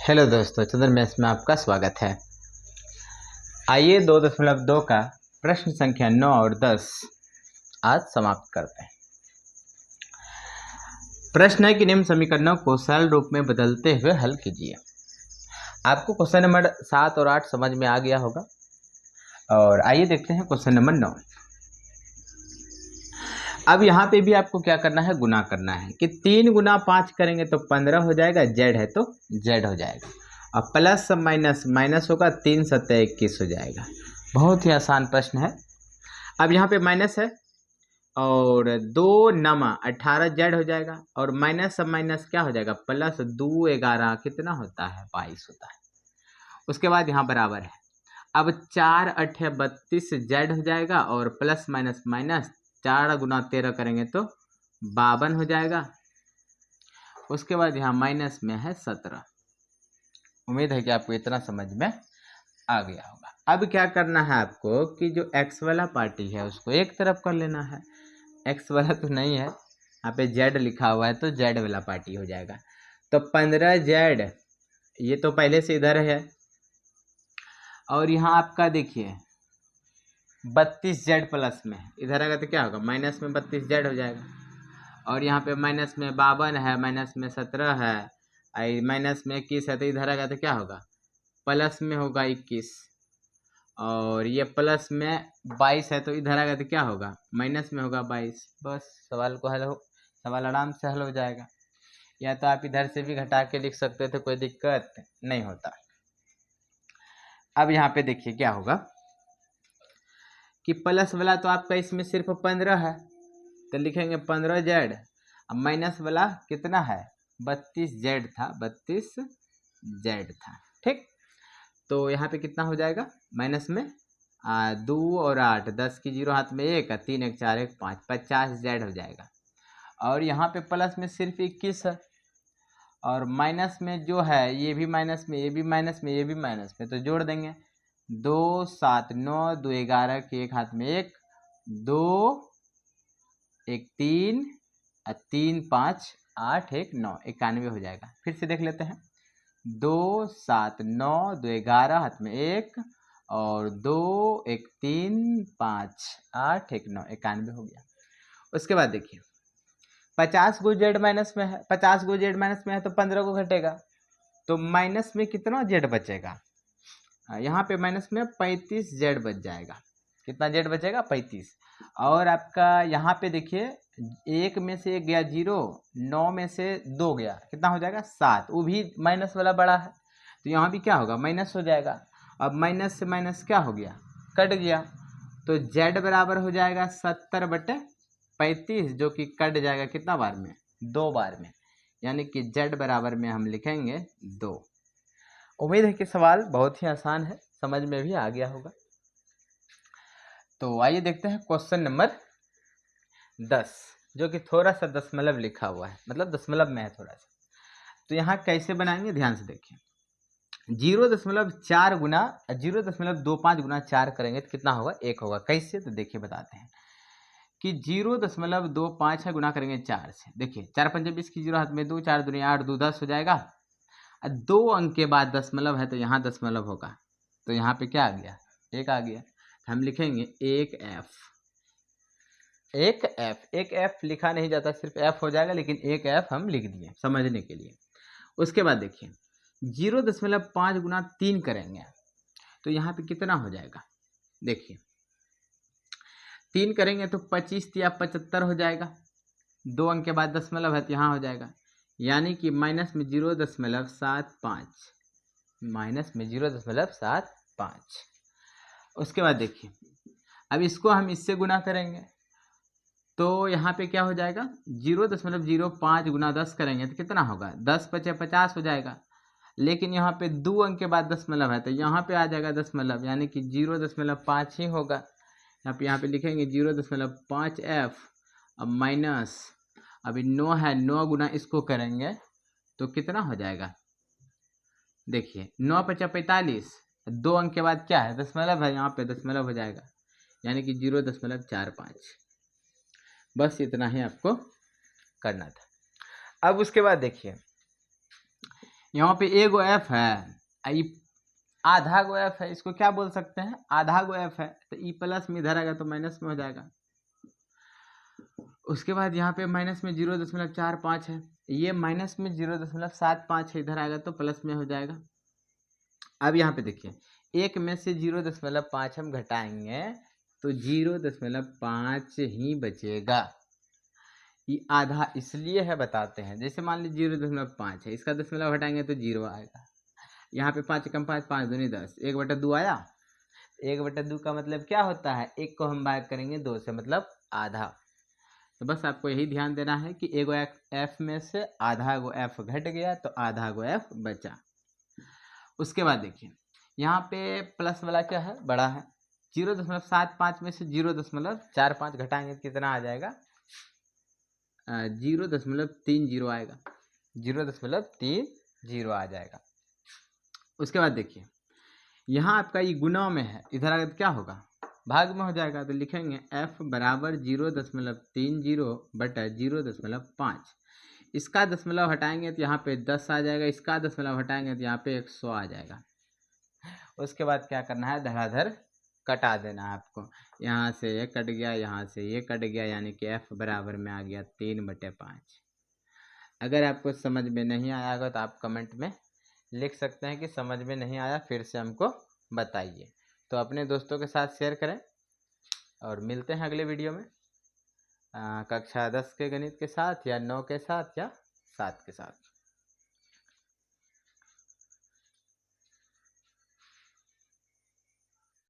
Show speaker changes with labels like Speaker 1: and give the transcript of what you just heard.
Speaker 1: Hello दोस्तों, चंद्र maths में आपका स्वागत है। आइए 2.2 का प्रश्न संख्या 9 और 10 आज समाप्त करते हैं। प्रश्न है कि निम्न समीकरणों को सरल रूप में बदलते हुए हल कीजिए। आपको क्वेश्चन नंबर 7 और 8 समझ में आ गया होगा और आइए देखते हैं क्वेश्चन नंबर 9। अब यहाँ पे भी आपको क्या करना है, गुना करना है कि 3 गुना 5 करेंगे तो 15 हो जाएगा, जेड है तो जेड हो जाएगा और प्लस माइनस माइनस होगा, 3 सत्ते 21 हो जाएगा। बहुत ही आसान प्रश्न है। अब यहाँ पे माइनस है और 2 नमा 18 जेड हो जाएगा और माइनस सब माइनस क्या हो जाएगा, प्लस 2 11 कितना होता है, 22 होता है। उसके बाद यहाँ बराबर है। अब 4 8 32 जेड हो जाएगा और प्लस माइनस माइनस 4 गुना 13 करेंगे तो 52 हो जाएगा। उसके बाद यहाँ माइनस में है 17। उम्मीद है कि आपको इतना समझ में आ गया होगा। अब क्या करना है आपको कि जो x वाला पार्टी है उसको एक तरफ कर लेना है। x वाला तो नहीं है, यहाँ पे z लिखा हुआ है तो z वाला पार्टी हो जाएगा। तो 15z ये तो पहले से इधर है और यहाँ आपका देखिए 32z प्लस में है, इधर आएगा तो क्या होगा, माइनस में 32z हो जाएगा और यहाँ पे माइनस में 52 है, माइनस में 17 है, माइनस में 21 है तो इधर आएगा तो क्या होगा, प्लस में होगा 21 और ये प्लस में 22 है तो इधर आएगा तो क्या होगा, माइनस में होगा 22। बस सवाल आराम से हल हो जाएगा। या तो आप इधर से भी घटा के लिख सकते थे, कोई दिक्कत नहीं होता। अब यहाँ पे देखिए क्या होगा कि प्लस वाला तो आपका इसमें सिर्फ 15 है तो लिखेंगे 15z। अब माइनस वाला कितना है, 32z था, 32z था, ठीक। तो यहाँ पे कितना हो जाएगा, माइनस में 2 और 8 10 की 0 हाथ में 1 3 1 4 1 5 50z हो जाएगा और यहाँ पे प्लस में सिर्फ 21 है और माइनस में जो है ये भी माइनस में, ये भी माइनस में, ये भी माइनस में, तो जोड़ देंगे 2 7 9 2 11 के एक हाथ में 1 2 1 3 3 5 8 1 9 91 हो जाएगा। फिर से देख लेते हैं, 2 7 9 2 11 हाथ में 1 और 2 1 3 5 8 1 9 91 हो गया। उसके बाद देखिए 50 को जेड माइनस में है, 50 को जेड माइनस में है तो 15 को घटेगा तो माइनस में कितना जेड बचेगा, यहाँ पे माइनस में 35 जेड बच जाएगा। कितना जेड बचेगा, 35। और आपका यहाँ पे देखिए 1 में से 1 गया 0, 9 में से 2 गया, कितना हो जाएगा 7, वो भी माइनस वाला बड़ा है तो यहाँ भी क्या होगा, माइनस हो जाएगा। अब माइनस से माइनस क्या हो गया, कट गया, तो जेड बराबर हो जाएगा 70/35 जो कि कट जाएगा कितना बार में, 2 बार में, यानी कि जेड बराबर में हम लिखेंगे 2। उम्मीद है कि सवाल बहुत ही आसान है, समझ में भी आ गया होगा। तो आइए देखते हैं क्वेश्चन नंबर 10 जो कि थोड़ा सा दशमलव लिखा हुआ है, मतलब दशमलव में है थोड़ा सा। तो यहाँ कैसे बनाएंगे, ध्यान से देखिए। 0.4 गुना 0.25 गुना 4 करेंगे तो कितना होगा, 1 होगा। कैसे, तो देखिए बताते हैं कि 0.25 है, गुना करेंगे 4 से। देखिए 4 5 20 की 0 हाथ में 2 4 दूनी 8 2 10 हो जाएगा। 2 अंक के बाद दशमलव है तो यहाँ दशमलव होगा तो यहाँ पे क्या आ गया, 1 आ गया। हम लिखेंगे 1f। एक एफ लिखा नहीं जाता, सिर्फ एफ हो जाएगा, लेकिन 1f हम लिख दिए समझने के लिए। उसके बाद देखिए 0.5 गुना 3 करेंगे तो यहाँ पे कितना हो जाएगा, देखिए 3 करेंगे तो 25 या 75 हो जाएगा। 2 अंक के बाद दशमलव है तो यहाँ हो जाएगा, यानी कि माइनस में 0.75, माइनस में 0.75। उसके बाद देखिए अब इसको हम इससे गुना करेंगे तो यहाँ पे क्या हो जाएगा, 0.05 गुना 10 करेंगे तो कितना होगा, 10 × 5 = 50 हो जाएगा। लेकिन यहाँ पे 2 अंक के बाद दशमलव है तो यहाँ पे आ जाएगा दशमलव, यानी कि 0.5 ही होगा। यहाँ पे लिखेंगे 0.5f। अब माइनस, अभी 9 है, 9 गुना इसको करेंगे तो कितना हो जाएगा, देखिए 9 × 5 = 45, 2 अंक के बाद क्या है, दशमलव है, यहाँ पे दशमलव हो जाएगा, यानी कि 0.45। बस इतना ही आपको करना था। अब उसके बाद देखिए यहाँ पे ए गो एफ है, ई आधा गो एफ है, इसको क्या बोल सकते हैं, आधा गो एफ है, तो ई प्लस में इधर आएगा तो माइनस में हो जाएगा। उसके बाद यहाँ पे माइनस में 0.45 है, ये माइनस में 0.75 है, इधर आएगा तो प्लस में हो जाएगा। अब यहाँ पे देखिए, एक में से 0.5 हम घटाएंगे तो 0.5 ही बचेगा। ये आधा इसलिए है बताते हैं, जैसे मान लीजिए 0.5 है, इसका दशमलव हटाएंगे तो 0 आएगा। यहाँ पे 5 कम 5, 5 दूनी 10, 1/2 आया। 1/2 का मतलब क्या होता है, एक को हम भाग करेंगे 2 से, मतलब आधा। तो बस आपको यही ध्यान देना है कि एगो एफ में से आधा गो एफ घट गया तो आधा गो एफ बचा। उसके बाद देखिए यहाँ पे प्लस वाला क्या है, बड़ा है, 0.75 में से 0.45 घटाएंगे तो कितना आ जाएगा, 0.30 आएगा, 0.30 आ जाएगा। उसके बाद देखिए यहाँ आपका ये गुना में है, इधर आगे तो क्या होगा, भाग में हो जाएगा, तो लिखेंगे f बराबर 0.30 बटा 0.5। इसका दशमलव हटाएंगे तो यहाँ पे 10 आ जाएगा, इसका दशमलव हटाएंगे तो यहाँ पे 100 आ जाएगा। उसके बाद क्या करना है, धड़ाधड़ कटा देना है आपको, यहाँ से ये कट गया, यहाँ से ये कट गया, यानी कि f बराबर में आ गया 3/5। अगर आपको समझ में नहीं आया होगा तो आप कमेंट में लिख सकते हैं कि समझ में नहीं आया, फिर से हमको बताइए। तो अपने दोस्तों के साथ शेयर करें और मिलते हैं अगले वीडियो में कक्षा 10 के गणित के साथ, या 9 के साथ, या 7 के साथ।